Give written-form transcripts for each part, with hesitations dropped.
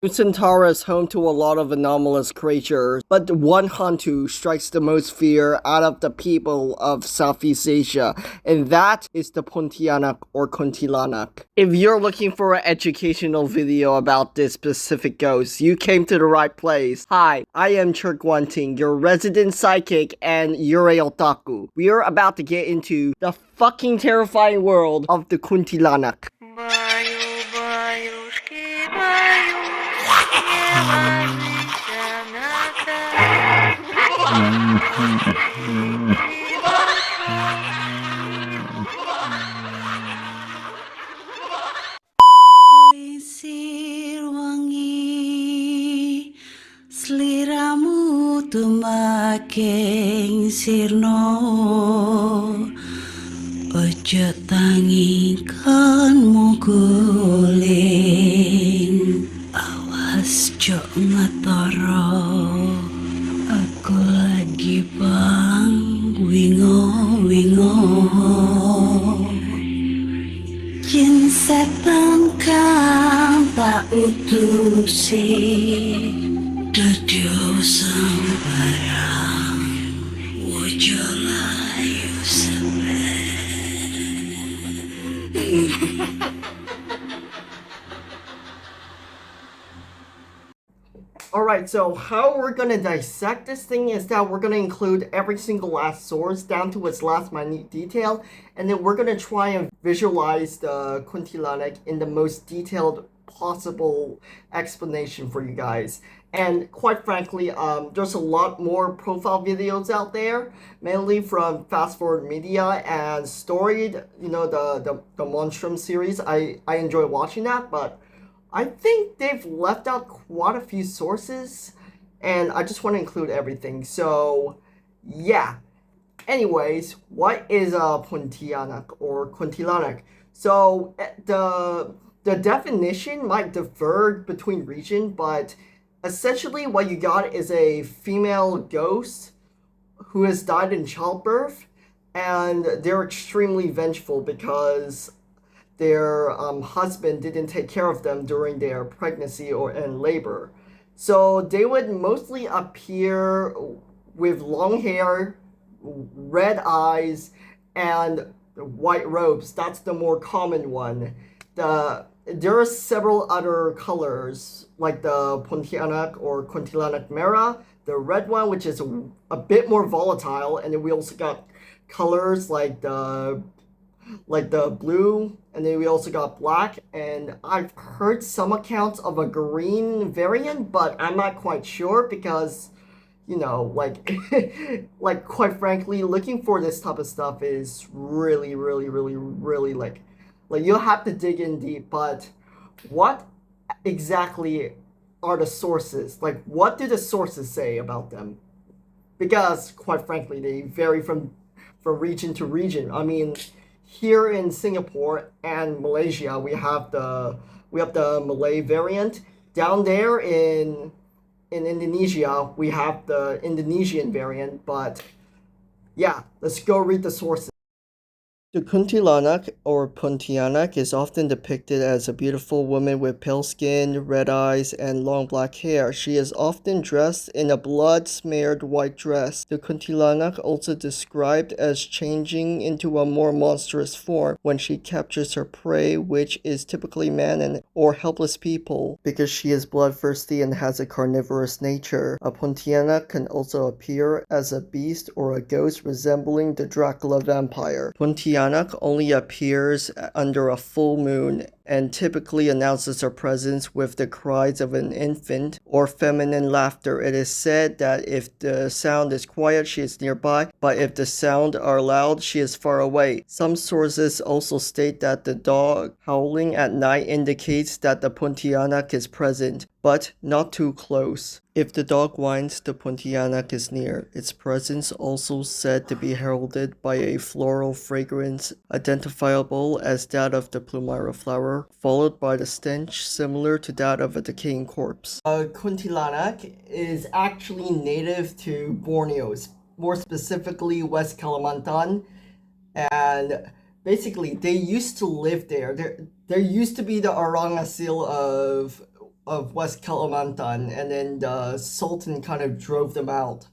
Nusentara is home to a lot of anomalous creatures, but one hantu strikes the most fear out of the people of Southeast Asia, and that is the pontianak or kuntilanak. If you're looking for an educational video about this specific ghost, you came to the right place. Hi, I am Chirk1ting, your resident psychic and Yūrei Otaku. We are about to get into the fucking terrifying world of the kuntilanak. Lisir wangi seliramu tumaking sirno ojo tangikanmu guling awas jok ngetoro aku lagi bang wingo jin setan kang tak utusi dadio sembarang ojo layu Alright, so how we're gonna dissect this thing is that we're gonna include every single last source down to its last minute detail, and then we're gonna try and visualize the kuntilanak in the most detailed possible explanation for you guys. And quite frankly, there's a lot more profile videos out there, mainly from Fast Forward Media and Storied, you know, the Monstrum series. I enjoy watching that, but I think they've left out quite a few sources, and I just want to include everything. So, yeah. Anyways, what is a pontianak or kuntilanak? So, the definition might differ between region, but essentially what you got is a female ghost who has died in childbirth, and they're extremely vengeful because their husband didn't take care of them during their pregnancy and labor. So they would mostly appear with long hair, red eyes, and white robes. That's the more common one. There are several other colors, like the pontianak or kuntilanak merah, the red one, which is a bit more volatile, and then we also got colors like the blue, and then we also got black, and I've heard some accounts of a green variant, but I'm not quite sure because, you know, like like quite frankly, looking for this type of stuff is really like you'll have to dig in deep. But what exactly are the sources? Like, what do the sources say about them? Because quite frankly, they vary from region to region. I mean, here in Singapore and Malaysia, we have the Malay variant. Down there in Indonesia, we have the Indonesian variant. But yeah, let's go read the sources. The kuntilanak or pontianak is often depicted as a beautiful woman with pale skin, red eyes, and long black hair. She is often dressed in a blood-smeared white dress. The kuntilanak also described as changing into a more monstrous form when she captures her prey, which is typically men or helpless people, because she is bloodthirsty and has a carnivorous nature. A pontianak can also appear as a beast or a ghost resembling the Dracula vampire. Pontianak only appears under a full moon and typically announces her presence with the cries of an infant or feminine laughter. It is said that if the sound is quiet, she is nearby, but if the sound are loud, she is far away. Some sources also state that the dog howling at night indicates that the pontianak is present, but not too close. If the dog whines, the pontianak is near. Its presence also said to be heralded by a floral fragrance identifiable as that of the plumara flower, followed by the stench similar to that of a decaying corpse. Kuntilanak is actually native to Borneo, more specifically West Kalimantan, and basically they used to live there. There used to be the orang asil of of West Kalimantan, and then the Sultan kind of drove them out.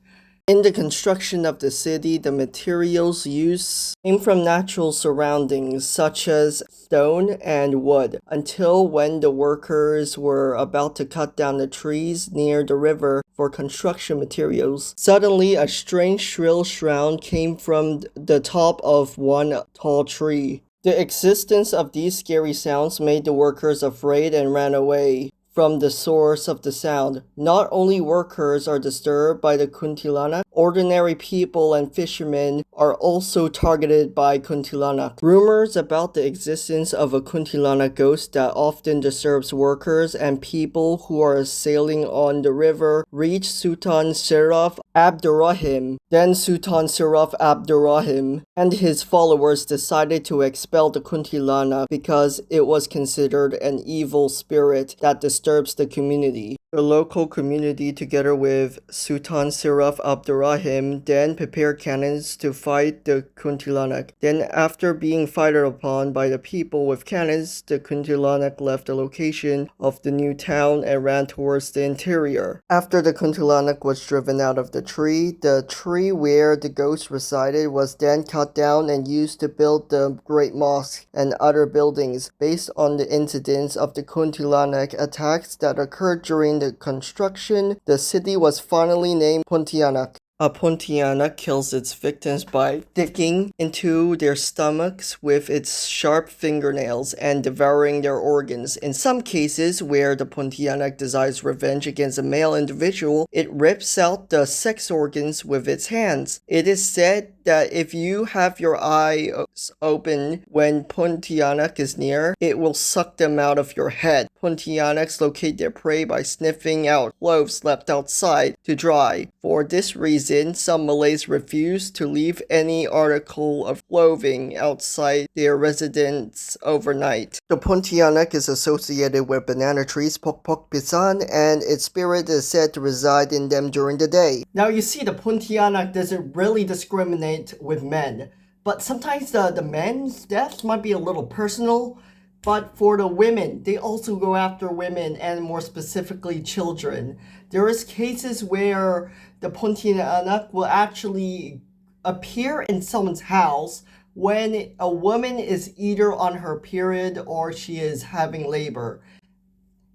In the construction of the city, the materials used came from natural surroundings such as stone and wood, until when the workers were about to cut down the trees near the river for construction materials. Suddenly, a strange shrill sound came from the top of one tall tree. The existence of these scary sounds made the workers afraid and ran away from the source of the sound. Not only workers are disturbed by the kuntilanak, ordinary people and fishermen are also targeted by kuntilanak. Rumors about the existence of a kuntilanak ghost that often disturbs workers and people who are sailing on the river reached Sultan Seraf Abdurrahim. Then Sultan Seraf Abdurrahim and his followers decided to expel the kuntilanak because it was considered an evil spirit that disturbs the community. The local community, together with Sultan Seraf Abdurrahim, then prepared cannons to fight the kuntilanak. Then, after being fired upon by the people with cannons, the kuntilanak left the location of the new town and ran towards the interior. After the kuntilanak was driven out of the tree where the ghost resided was then cut down and used to build the Great Mosque and other buildings. Based on the incidents of the kuntilanak attacks that occurred during the construction, the city was finally named Pontianak. A pontianak kills its victims by digging into their stomachs with its sharp fingernails and devouring their organs. In some cases, where the pontianak desires revenge against a male individual, it rips out the sex organs with its hands. It is said that if you have your eyes open when pontianak is near, it will suck them out of your head. Pontianaks locate their prey by sniffing out clothes left outside to dry. For this reason, some Malays refuse to leave any article of clothing outside their residence overnight. The pontianak is associated with banana trees, pokpok pisan, and its spirit is said to reside in them during the day. Now you see, the pontianak doesn't really discriminate with men, but sometimes the men's deaths might be a little personal. But for the women, they also go after women, and more specifically children. There is cases where the pontianak will actually appear in someone's house when a woman is either on her period or she is having labor.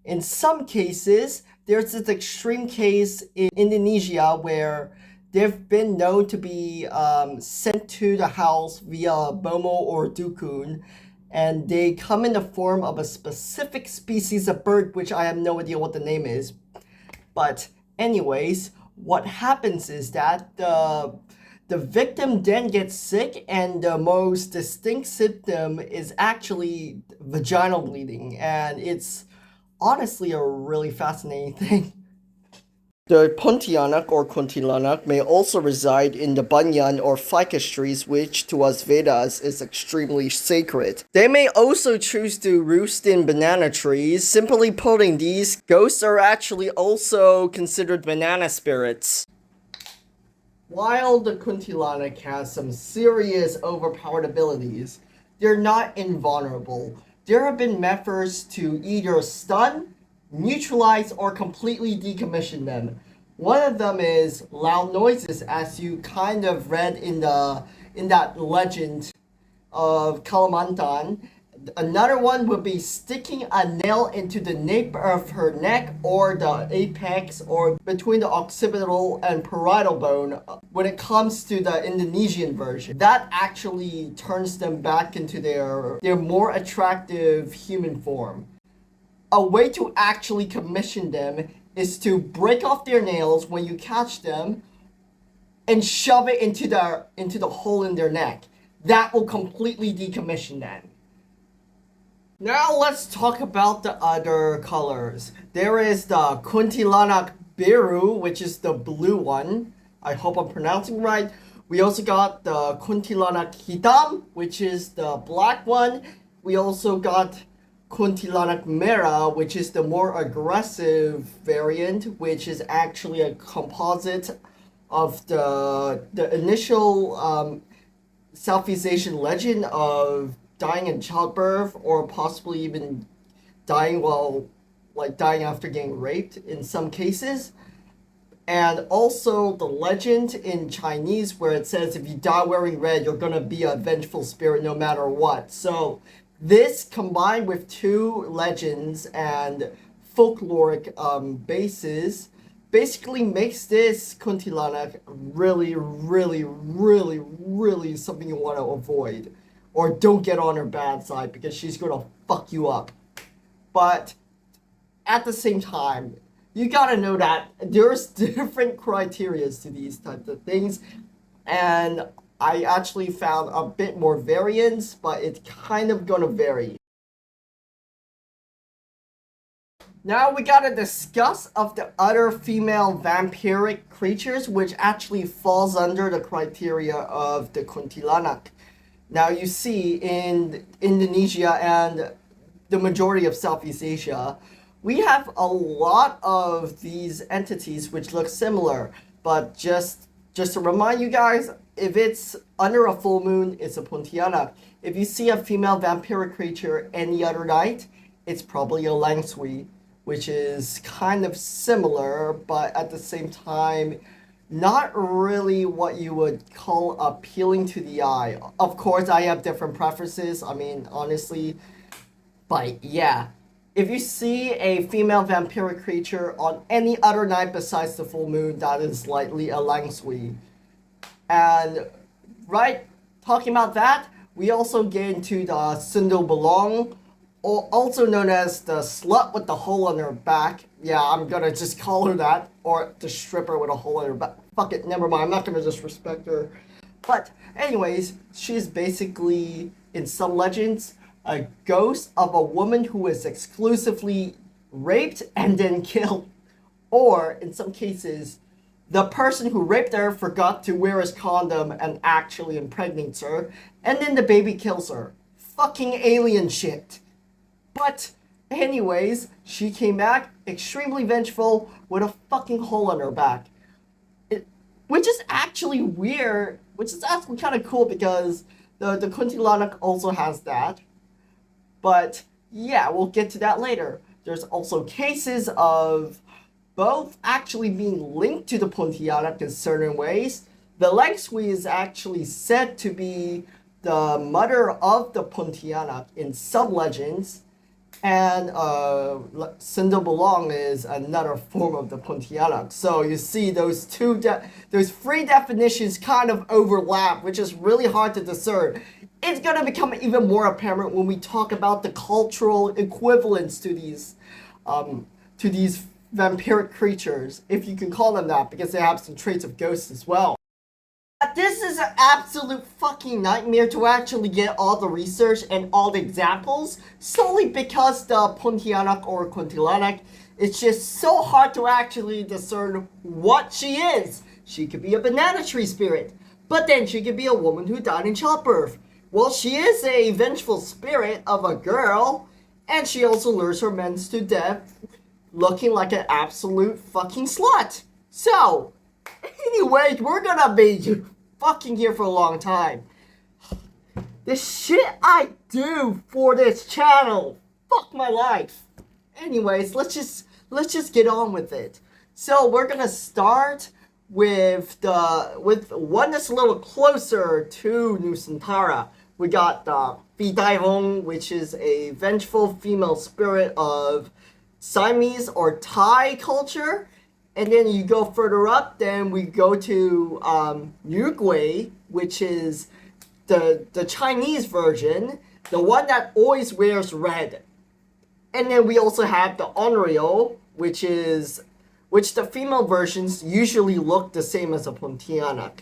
In some cases, there's this extreme case in Indonesia where they've been known to be sent to the house via bomo or dukun, and they come in the form of a specific species of bird, which I have no idea what the name is. But anyways, what happens is that the victim then gets sick, and the most distinct symptom is actually vaginal bleeding, and it's honestly a really fascinating thing. The pontianak or kuntilanak may also reside in the banyan or ficus trees, which to us Vedas is extremely sacred. They may also choose to roost in banana trees. Simply putting, these ghosts are actually also considered banana spirits. While the kuntilanak has some serious overpowered abilities, they're not invulnerable. There have been methods to either stun, neutralize, or completely decommission them. One of them is loud noises, as you kind of read in that legend of Kalimantan. Another one would be sticking a nail into the nape of her neck or the apex or between the occipital and parietal bone when it comes to the Indonesian version. That actually turns them back into their more attractive human form. A way to actually commission them is to break off their nails when you catch them and shove it into the hole in their neck. That will completely decommission them. Now let's talk about the other colors. There is the kuntilanak biru, which is the blue one. I hope I'm pronouncing right. We also got the kuntilanak hitam, which is the black one. We also got kuntilanak merah, which is the more aggressive variant, which is actually a composite of the initial Southeast Asian legend of dying in childbirth, or possibly even dying while like dying after getting raped in some cases. And also the legend in Chinese where it says if you die wearing red, you're gonna be a vengeful spirit no matter what. So this combined with two legends and folkloric bases basically makes this kuntilanak really, really, really, really something you want to avoid. Or don't get on her bad side because she's gonna fuck you up. But at the same time, you gotta know that there's different criterias to these types of things, and I actually found a bit more variance, but it's kind of gonna vary. Now we gotta discuss of the other female vampiric creatures, which actually falls under the criteria of the kuntilanak. Now you see in Indonesia and the majority of Southeast Asia, we have a lot of these entities which look similar, but just to remind you guys, if it's under a full moon, it's a pontianak. If you see a female vampiric creature any other night, it's probably a langsui, which is kind of similar, but at the same time, not really what you would call appealing to the eye. Of course, I have different preferences, I mean, honestly, but yeah. If you see a female vampiric creature on any other night besides the full moon, that is likely a langsui. And right, talking about that, we also get into the sundel or also known as the slut with the hole on her back. Yeah, I'm gonna just call her that, or the stripper with a hole in her back. Fuck it, never mind, I'm not gonna disrespect her. But anyways, she's basically, in some legends, a ghost of a woman who was exclusively raped and then killed. Or, in some cases, the person who raped her forgot to wear his condom and actually impregnates her, and then the baby kills her. Fucking alien shit. But, anyways, she came back extremely vengeful with a fucking hole on her back. Which is actually weird, which is actually kind of cool because the kuntilanak also has that. But yeah, we'll get to that later. There's also cases of both actually being linked to the pontianak in certain ways. The langsui is actually said to be the mother of the pontianak in some legends, and sundel is another form of the pontianak. So you see those those three definitions kind of overlap, which is really hard to discern. It's gonna become even more apparent when we talk about the cultural equivalents to these vampiric creatures, if you can call them that, because they have some traits of ghosts as well. This is an absolute fucking nightmare to actually get all the research and all the examples, solely because the pontianak or kuntilanak, it's just so hard to actually discern what she is. She could be a banana tree spirit, but then she could be a woman who died in childbirth. Well, she is a vengeful spirit of a girl, and she also lures her men to death, looking like an absolute fucking slut. So, anyway, we're gonna be fucking here for a long time. The shit I do for this channel, fuck my life. Anyways, let's just get on with it. So we're gonna start with one that's a little closer to Nusentara. We got the Hong, which is a vengeful female spirit of Siamese or Thai culture. And then you go further up, then we go to Yūrei, which is the Chinese version, the one that always wears red. And then we also have the Onryo, which the female versions usually look the same as a pontianak.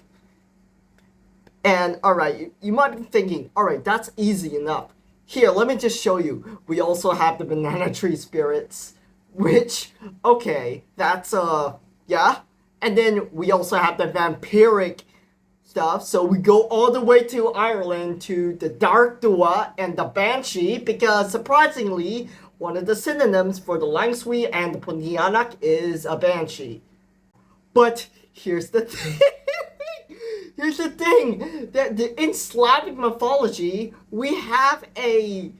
And alright, you might be thinking, alright, that's easy enough. Here, let me just show you. We also have the banana tree spirits, which, okay, that's, yeah. And then we also have the vampiric stuff. So we go all the way to Ireland to the Dark Dua and the Banshee, because surprisingly, one of the synonyms for the langsui and the pontianak is a banshee. But here's the thing. Here's the thing, that in Slavic mythology, we have a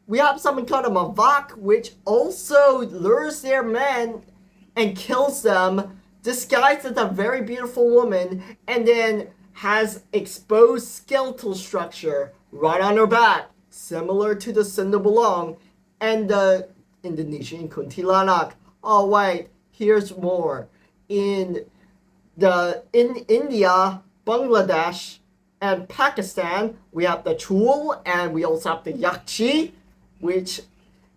we have something called a mavak, which also lures their men and kills them, disguised as a very beautiful woman, and then has exposed skeletal structure right on her back, similar to the Cinder Belong and the Indonesian kuntilanak. Oh wait, here's more. In India, Bangladesh, and Pakistan, we have the chul, and we also have the yakchi, which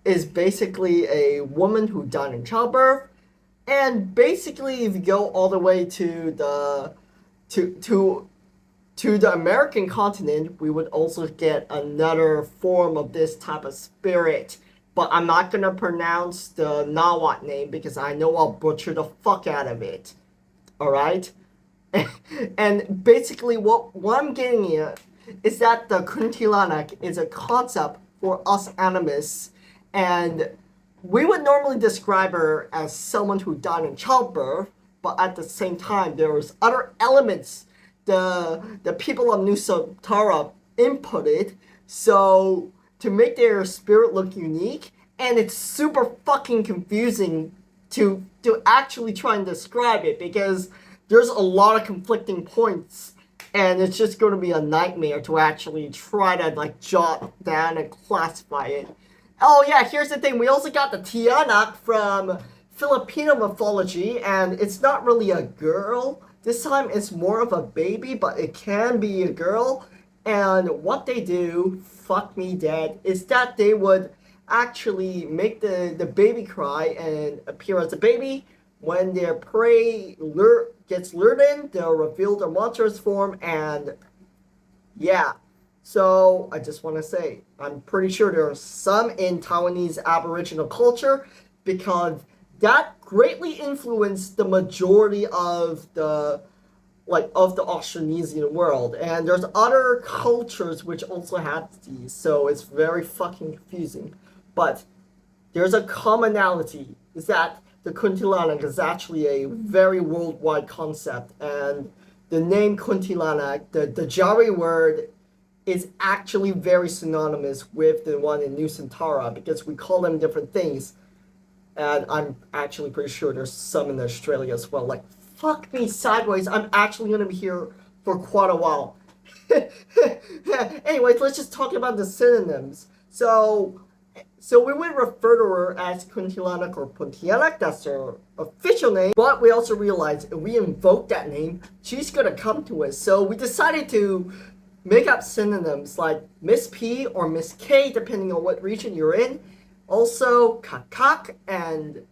is basically a woman who died in childbirth. And basically, if you go all the way to the American continent, we would also get another form of this type of spirit. But I'm not gonna pronounce the Nawat name because I know I'll butcher the fuck out of it. Alright? And basically what I'm getting at is that the kuntilanak is a concept for us animists, and we would normally describe her as someone who died in childbirth, but at the same time there's other elements the people of Nusentara inputted so to make their spirit look unique, and it's super fucking confusing to actually try and describe it because there's a lot of conflicting points, and it's just going to be a nightmare to actually try to like jot down and classify it. Oh yeah, here's the thing, we also got the pontianak from Filipino mythology, and it's not really a girl. This time it's more of a baby, but it can be a girl. And what they do, fuck me dead, is that they would actually make the baby cry and appear as a baby. When their prey gets lured in, they'll reveal their monstrous form, and yeah. So I just want to say, I'm pretty sure there are some in Taiwanese Aboriginal culture because that greatly influenced the majority of the Austronesian world, and there's other cultures which also have these, so it's very fucking confusing. But there's a commonality, is that the kuntilanak is actually a very worldwide concept, and the name kuntilanak, the Jari word, is actually very synonymous with the one in Nusentara because we call them different things. And I'm actually pretty sure there's some in Australia as well. Like, fuck me sideways, I'm actually going to be here for quite a while. Anyways, let's just talk about the synonyms. So we would refer to her as kuntilanak or pontianak, that's her official name, but we also realized if we invoke that name, she's going to come to us. So we decided to make up synonyms like Miss P or Miss K, depending on what region you're in. Also, kakak, and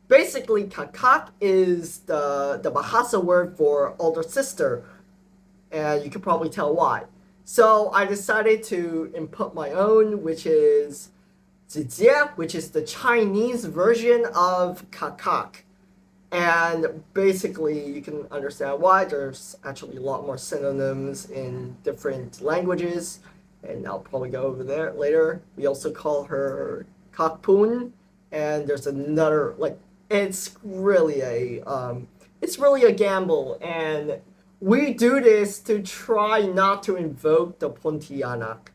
basically kakak is the Bahasa word for older sister, and you can probably tell why. So I decided to input my own, which is zizia, which is the Chinese version of kakak. And basically, you can understand why. There's actually a lot more synonyms in different languages, and I'll probably go over there later. We also call her kakpun, and there's another, like, it's really a gamble, and we do this to try not to invoke the pontianak.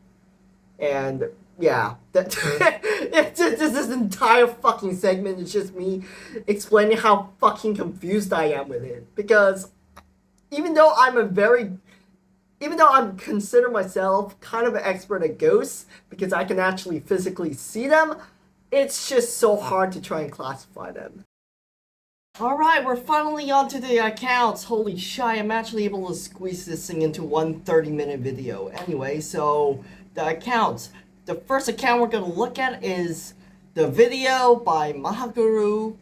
And yeah, this entire fucking segment is just me explaining how fucking confused I am with it. Because even though I consider myself kind of an expert at ghosts, because I can actually physically see them, it's just so hard to try and classify them. Alright, we're finally onto the accounts. Holy shit, I'm actually able to squeeze this thing into one 30-minute video. Anyway, so the accounts. The first account we're going to look at is the video by Mahaguru,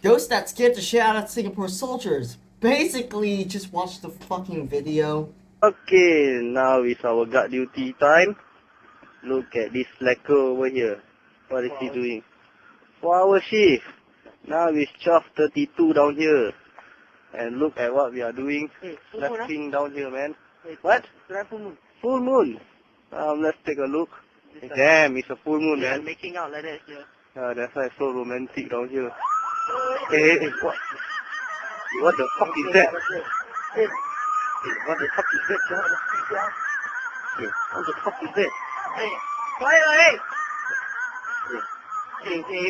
Ghost That Scared the Shit Out of Singapore Soldiers. Basically, just watch the fucking video. Okay, now is our guard duty time. Look at this slacker over here. What is he doing? 4-hour shift. Now it's 12:32 down here. And look at what we are doing. Resting down here, man. What? Full moon. Full moon. Let's take a look. Damn, it's a full moon, man. Making out like that here. That's why it's so romantic down here. Hey, what the fuck is that? Hey, what the fuck is that? Hey, what the fuck is that? Hey, fire, hey!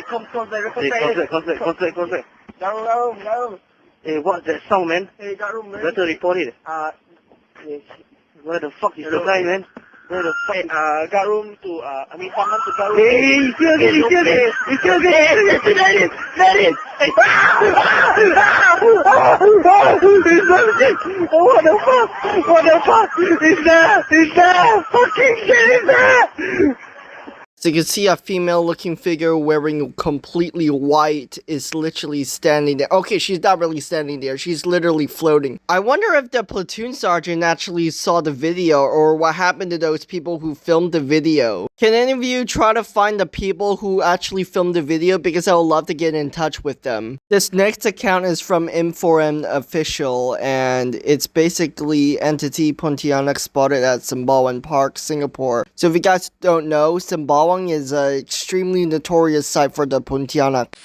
Come closer. Garum. Hey, what's that sound, man? Hey, Garum, man. Better report it. Where the fuck is the guy, man? Where the fuck? Garum to, someone to Garum. Hey, he's still again. That is. Hey. What the fuck? Is that? Fucking shit is that? So you can see a female-looking figure wearing completely white is literally standing there. Okay, she's not really standing there. She's literally floating. I wonder if the platoon sergeant actually saw the video or what happened to those people who filmed the video. Can any of you try to find the people who actually filmed the video? Because I would love to get in touch with them. This next account is from M4M Official, and it's basically entity Pontianak spotted at Sembawang Park, Singapore. So if you guys don't know, Sembawang is an extremely notorious site for the pontianak.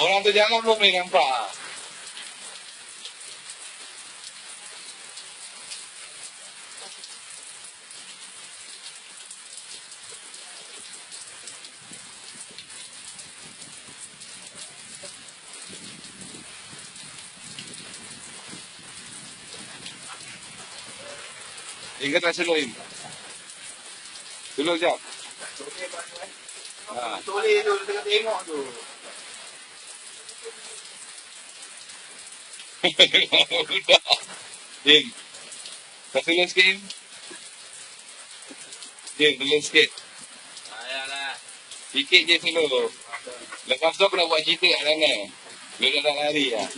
Orang tu jangan belum ni nampak. Ingat tak seluim? Dulu jap. Toleh tu tengah tengok tu. Dim. Kasih lu sikit. Dim, dulu sikit. Ayalah. Sikit je dulu. Lepas tu aku nak buat cerita kat sana. Lu dah lari lah.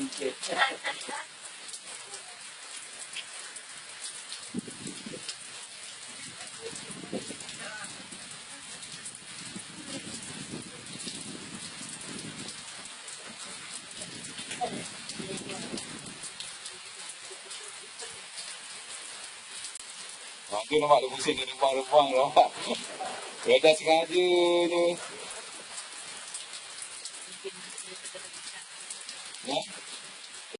Tu nampak dia pusing dia rempang-rempang nampak. Dia dah sengaja tu.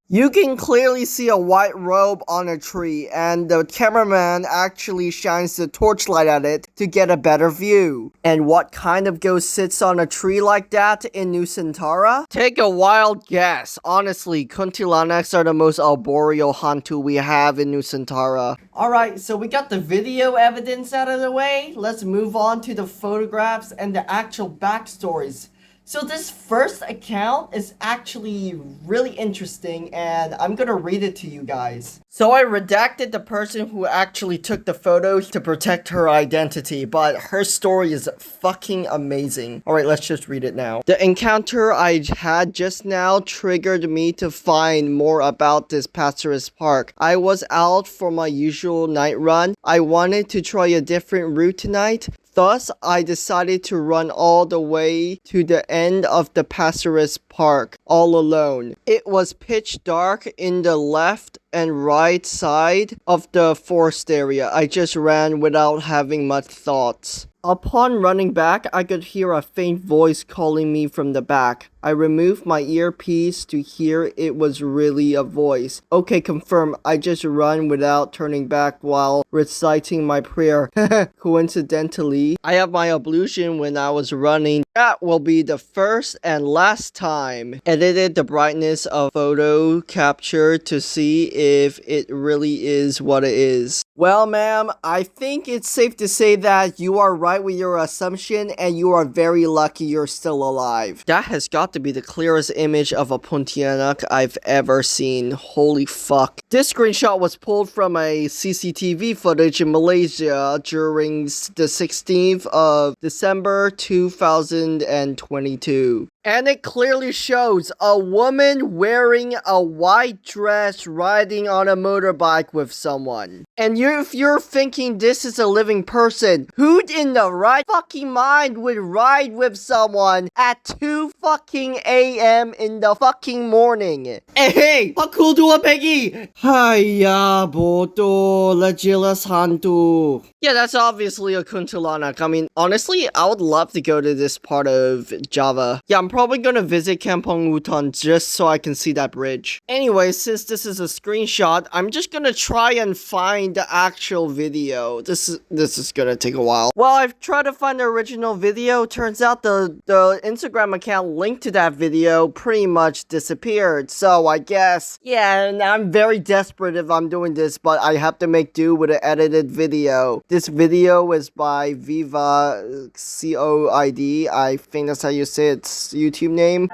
You can clearly see a white robe on a tree, and the cameraman actually shines the torchlight at it to get a better view. And what kind of ghost sits on a tree like that in Nusentara? Take a wild guess. Honestly, kuntilanaks are the most arboreal hantu we have in Nusentara. Alright, so we got the video evidence out of the way. Let's move on to the photographs and the actual backstories. So this first account is actually really interesting, and I'm gonna read it to you guys. So I redacted the person who actually took the photos to protect her identity, but her story is fucking amazing. Alright, let's just read it now. The encounter I had just now triggered me to find more about this pastorist park. I was out for my usual night run. I wanted to try a different route tonight. Thus, I decided to run all the way to the end of the pastorist park all alone. It was pitch dark in the left and right side of the forest area. I just ran without having much thoughts. Upon running back, I could hear a faint voice calling me from the back. I removed my earpiece to hear it was really a voice. Okay, confirm. I just run without turning back while reciting my prayer. Coincidentally, I have my ablution when I was running. That will be the first and last time. Edited the brightness of photo capture to see if it really is what it is. Well, ma'am, I think it's safe to say that you are right with your assumption, and you are very lucky you're still alive. That has got to be the clearest image of a pontianak I've ever seen. Holy fuck. This screenshot was pulled from a CCTV footage in Malaysia during the 16th of December 2022. And it clearly shows a woman wearing a white dress right riding on a motorbike with someone. And if you're thinking this is a living person, who in the right fucking mind would ride with someone at 2 fucking a.m. in the fucking morning? Hey, pakultua Peggy! Hiya, boto, legilas hantu. Yeah, that's obviously a kuntilanak. I mean, honestly, I would love to go to this part of Java. Yeah, I'm probably gonna visit Kampong Uton just so I can see that bridge. Anyway, since this is a screenshot, I'm just gonna try and find the actual video. This is gonna take a while. Well, I've tried to find the original video. Turns out the Instagram account linked to that video pretty much disappeared. So I guess, yeah, and I'm very desperate if I'm doing this, but I have to make do with an edited video. This video is by Viva COID. I think that's how you say its YouTube name.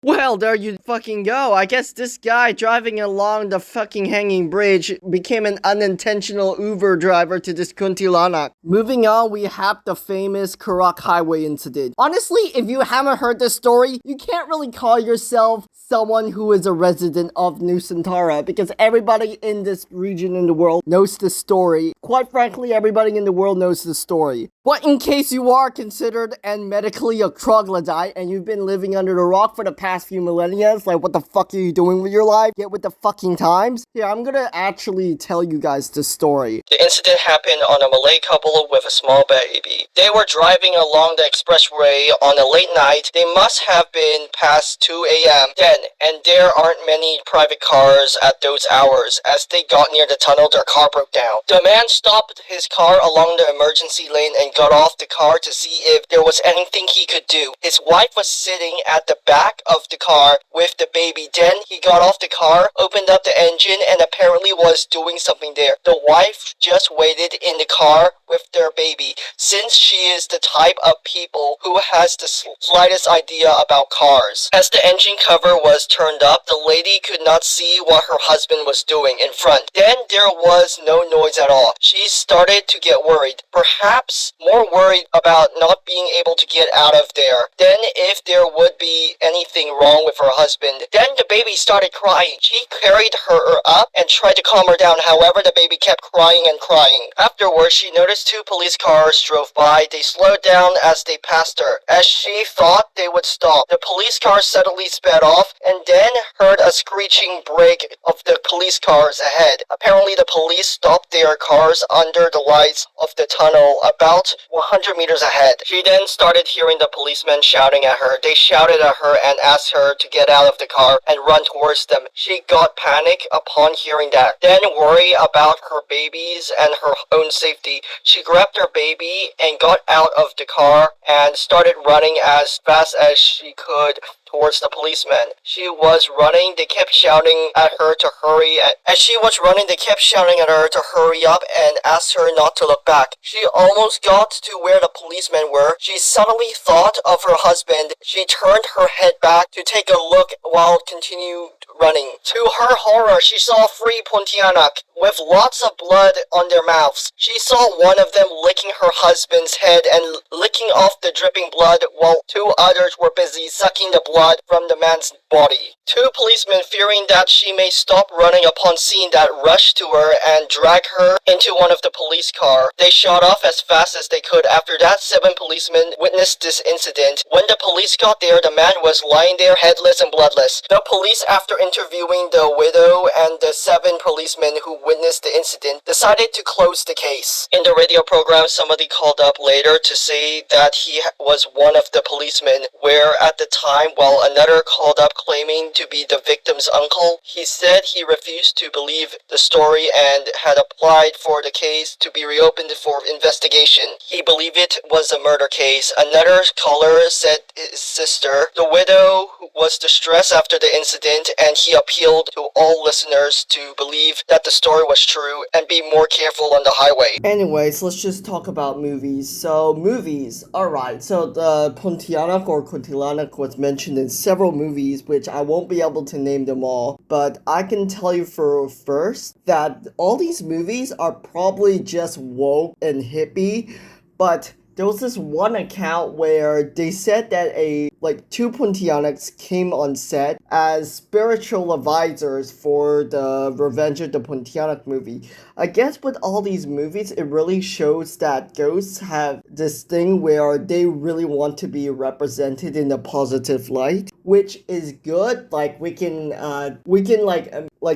Well, there you fucking go. I guess this guy driving along the fucking hanging bridge became an unintentional Uber driver to this kuntilanak. Moving on, we have the famous Karak Highway incident. Honestly, if you haven't heard this story, you can't really call yourself someone who is a resident of Nusentara because everybody in this region in the world knows this story. Quite frankly, everybody in the world knows this story. But in case you are considered and medically a troglodyte and you've been living under the rock for the past few millennia, like what the fuck are you doing with your life? Get with the fucking times? Yeah, I'm gonna actually tell you guys this story. The incident happened on a Malay couple with a small baby. They were driving along the expressway on a late night. They must have been past 2 a.m. then, and there aren't many private cars at those hours. As they got near the tunnel, their car broke down. The man stopped his car along the emergency lane and got off the car to see if there was anything he could do. His wife was sitting at the back of the car with the baby. Then he got off the car, opened up the engine, and apparently was doing something there. The wife just waited in the car with their baby, since she is the type of people who has the slightest idea about cars. As the engine cover was turned up, the lady could not see what her husband was doing in front. Then there was no noise at all. She started to get worried, perhaps more worried about not being able to get out of there. Then if there would be anything wrong with her husband. Then the baby started crying. She carried her up and tried to calm her down. However, the baby kept crying and crying. Afterwards, she noticed 2 police cars drove by. They slowed down as they passed her. As she thought they would stop, the police cars suddenly sped off and then heard a screeching brake of the police cars ahead. Apparently, the police stopped their cars under the lights of the tunnel about 100 meters ahead. She then started hearing the policemen shouting at her. They shouted at her and asked her to get out of the car and run towards them. She got panic upon hearing that. Then worry about her babies and her own safety. She grabbed her baby and got out of the car and started running as fast as she could towards the policemen. She was running, they kept shouting at her to hurry. As she was running, they kept shouting at her to hurry up and asked her not to look back. She almost got to where the policemen were. She suddenly thought of her husband. She turned her head back to take a look while continued running. To her horror, she saw 3 pontianak with lots of blood on their mouths. She saw one of them licking her husband's head and licking off the dripping blood while 2 others were busy sucking the blood from the man's body. Two policemen, fearing that she may stop running upon seeing that, rushed to her and dragged her into one of the police car. They shot off as fast as they could. After that, 7 policemen witnessed this incident. When the police got there, the man was lying there headless and bloodless. The police, after interviewing the widow and the 7 policemen who witnessed the incident, decided to close the case. In the radio program, somebody called up later to say that he was one of the policemen, where at the time, while another called up claiming to be the victim's uncle, he said he refused to believe the story and had applied for the case to be reopened for investigation. He believed it was a murder case. Another caller said his sister, the widow, was distressed after the incident, and he appealed to all listeners to believe that the story was true and be more careful on the highway. Anyways, let's just talk about movies. So, movies. Alright, so the pontianak or kuntilanak was mentioned in several movies, which I won't be able to name them all, but I can tell you for first that all these movies are probably just woke and hippie, but there was this one account where they said that 2 pontianaks came on set as spiritual advisors for the Revenge of the Pontianak movie. I guess with all these movies, it really shows that ghosts have this thing where they really want to be represented in a positive light, which is good. Like we can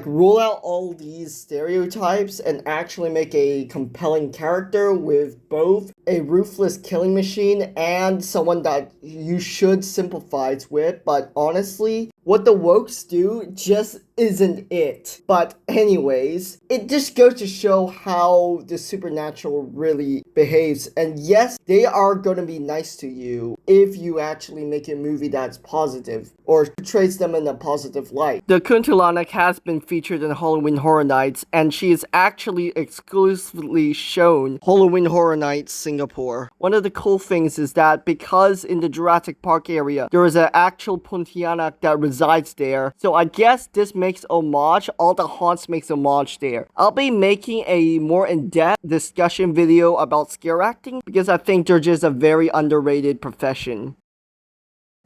rule out all these stereotypes and actually make a compelling character with both a ruthless killing machine and someone that you should sympathize with. But honestly, what the wokes do just isn't it. But anyways, it just goes to show how the supernatural really behaves. And yes, they are going to be nice to you if you actually make a movie that's positive or portrays them in a positive light. The kuntilanak has been featured in Halloween Horror Nights, and she is actually exclusively shown Halloween Horror Nights Singapore. One of the cool things is that because in the Jurassic Park area, there is an actual pontianak that resides there. So I guess this makes homage, all the haunts makes homage there. I'll be making a more in-depth discussion video about scare acting because I think they're just a very underrated profession.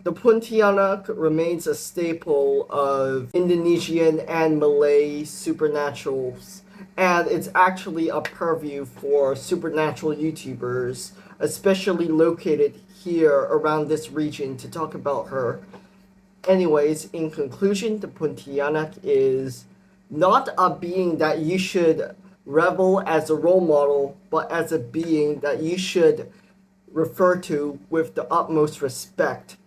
The pontianak remains a staple of Indonesian and Malay supernaturals, and it's actually a purview for supernatural YouTubers, especially located here around this region, to talk about her. Anyways, in conclusion, the pontianak is not a being that you should revel as a role model, but as a being that you should refer to with the utmost respect.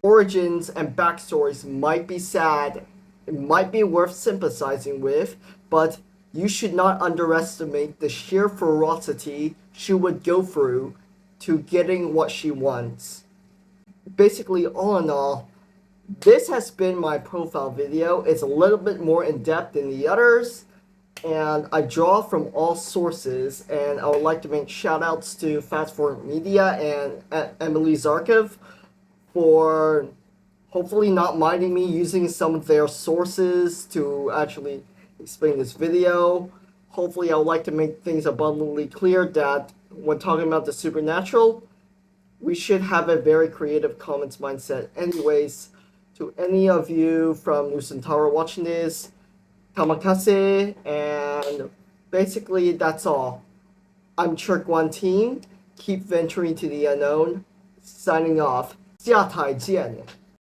Origins and backstories might be sad, it might be worth sympathizing with, but you should not underestimate the sheer ferocity she would go through to getting what she wants. Basically, all in all, this has been my profile video. It's a little bit more in-depth than the others, and I draw from all sources, and I would like to make shout-outs to Fast Forward Media and Emily Zarkov for hopefully not minding me using some of their sources to actually explain this video. Hopefully I would like to make things abundantly clear that when talking about the supernatural, we should have a very creative commons mindset. Anyways, to any of you from Nusentara watching this, tamakase, and basically that's all. I'm Chirk1 Team, keep venturing to the unknown, signing off. 下台见。